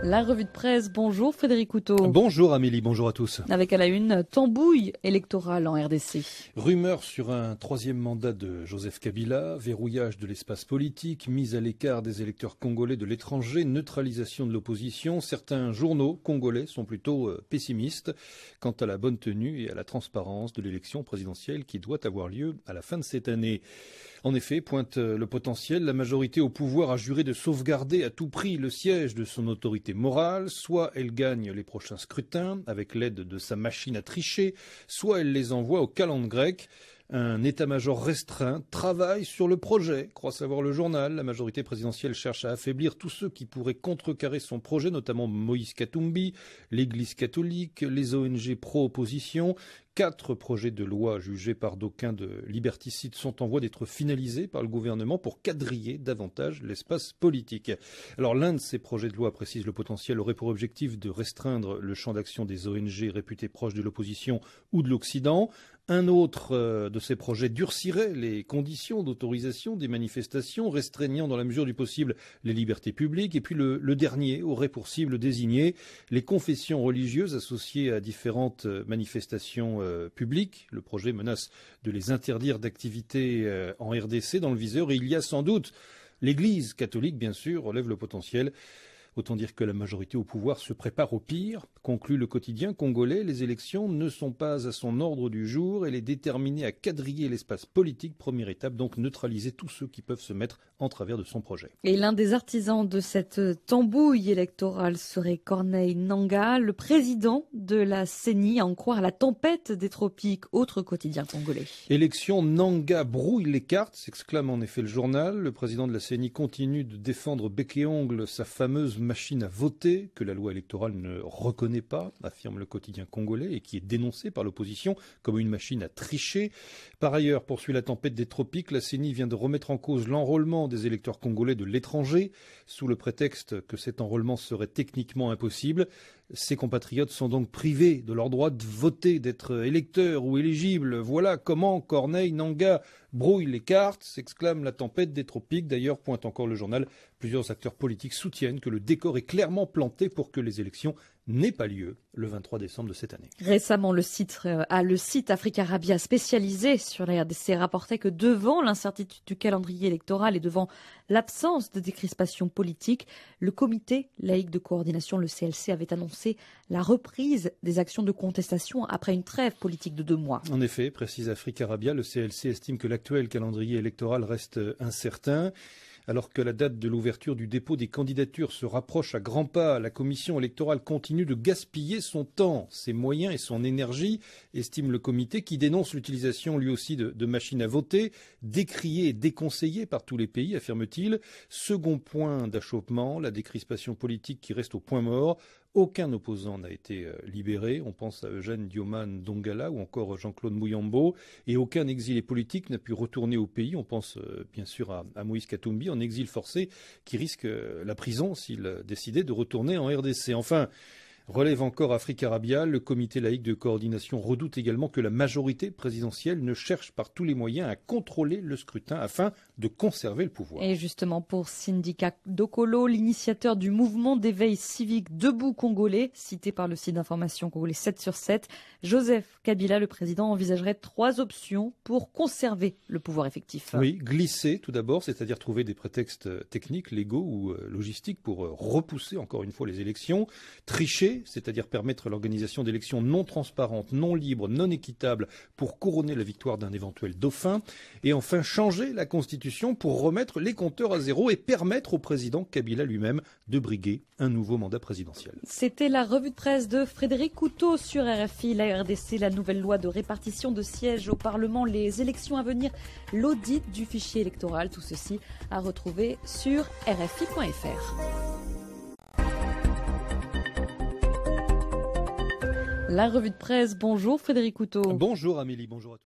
La revue de presse, bonjour Frédéric Couteau. Bonjour Amélie, bonjour à tous. Avec à la une, tambouille électorale en RDC. Rumeur sur un troisième mandat de Joseph Kabila, verrouillage de l'espace politique, mise à l'écart des électeurs congolais de l'étranger, neutralisation de l'opposition. Certains journaux congolais sont plutôt pessimistes quant à la bonne tenue et à la transparence de l'élection présidentielle qui doit avoir lieu à la fin de cette année. En effet, pointe le potentiel, la majorité au pouvoir a juré de sauvegarder à tout prix le siège de son autorité morale. Soit elle gagne les prochains scrutins avec l'aide de sa machine à tricher, soit elle les envoie au calendes grec. Un état-major restreint travaille sur le projet, croit savoir le journal. La majorité présidentielle cherche à affaiblir tous ceux qui pourraient contrecarrer son projet, notamment Moïse Katumbi, l'Église catholique, les ONG pro-opposition. 4 projets de loi jugés par d'aucuns de liberticides sont en voie d'être finalisés par le gouvernement pour quadriller davantage l'espace politique. Alors l'un de ces projets de loi, précise le potentiel, aurait pour objectif de restreindre le champ d'action des ONG réputées proches de l'opposition ou de l'Occident. Un autre de ces projets durcirait les conditions d'autorisation des manifestations, restreignant dans la mesure du possible les libertés publiques. Et puis le dernier aurait pour cible désignée les confessions religieuses associées à différentes manifestations publiques. Le projet menace de les interdire d'activité en RDC dans le viseur. Et il y a sans doute l'Église catholique, bien sûr, relève le potentiel. Autant dire que la majorité au pouvoir se prépare au pire. Conclut le quotidien congolais, les élections ne sont pas à son ordre du jour. Elle est déterminée à quadriller l'espace politique. Première étape, donc neutraliser tous ceux qui peuvent se mettre en travers de son projet. Et l'un des artisans de cette tambouille électorale serait Corneille Nangaa, le président de la CENI, à en croire la tempête des tropiques, autre quotidien congolais. Élection, Nangaa brouille les cartes, s'exclame en effet le journal. Le président de la CENI continue de défendre bec et ongle sa fameuse machine à voter que la loi électorale ne reconnaît pas, affirme le quotidien congolais, et qui est dénoncée par l'opposition comme une machine à tricher. Par ailleurs, poursuit la tempête des tropiques, la CENI vient de remettre en cause l'enrôlement des électeurs congolais de l'étranger, sous le prétexte que cet enrôlement serait techniquement impossible. Ces compatriotes sont donc privés de leur droit de voter, d'être électeurs ou éligibles. Voilà comment Corneille Nangaa brouille les cartes, s'exclame la tempête des tropiques. D'ailleurs, pointe encore le journal, plusieurs acteurs politiques soutiennent que le décor est clairement planté pour que les élections n'aient pas lieu le 23 décembre de cette année. Récemment, le site Africarabia spécialisé sur la RDC rapportait que devant l'incertitude du calendrier électoral et devant l'absence de décrispation politique, le comité laïque de coordination, le CLC, avait annoncé la reprise des actions de contestation après une trêve politique de 2 mois. En effet, précise Africarabia, le CLC estime que l'actuel calendrier électoral reste incertain. Alors que la date de l'ouverture du dépôt des candidatures se rapproche à grands pas, la commission électorale continue de gaspiller son temps, ses moyens et son énergie, estime le comité, qui dénonce l'utilisation lui aussi de machines à voter, décriée et déconseillée par tous les pays, affirme-t-il. Second point d'achoppement, la décrispation politique qui reste au point mort. Aucun opposant n'a été libéré. On pense à Eugène Dioman Dongala ou encore Jean-Claude Mouyambo. Et aucun exilé politique n'a pu retourner au pays. On pense bien sûr à Moïse Katumbi en exil forcé qui risque la prison s'il décidait de retourner en RDC. Enfin, relève encore Africarabia, le comité laïque de coordination redoute également que la majorité présidentielle ne cherche par tous les moyens à contrôler le scrutin afin de conserver le pouvoir. Et justement pour Sindika Dokolo, l'initiateur du mouvement d'éveil civique Debout Congolais, cité par le site d'information congolais 7/7, Joseph Kabila, le président, envisagerait 3 options pour conserver le pouvoir effectif. Oui, glisser tout d'abord, c'est-à-dire trouver des prétextes techniques, légaux ou logistiques pour repousser encore une fois les élections, tricher, c'est-à-dire permettre l'organisation d'élections non transparentes, non libres, non équitables pour couronner la victoire d'un éventuel dauphin. Et enfin, changer la Constitution pour remettre les compteurs à zéro et permettre au président Kabila lui-même de briguer un nouveau mandat présidentiel. C'était la revue de presse de Frédéric Couteau sur RFI. La RDC, la nouvelle loi de répartition de sièges au Parlement, les élections à venir, l'audit du fichier électoral. Tout ceci à retrouver sur rfi.fr. La revue de presse, bonjour Frédéric Couteau. Bonjour Amélie, bonjour à tous.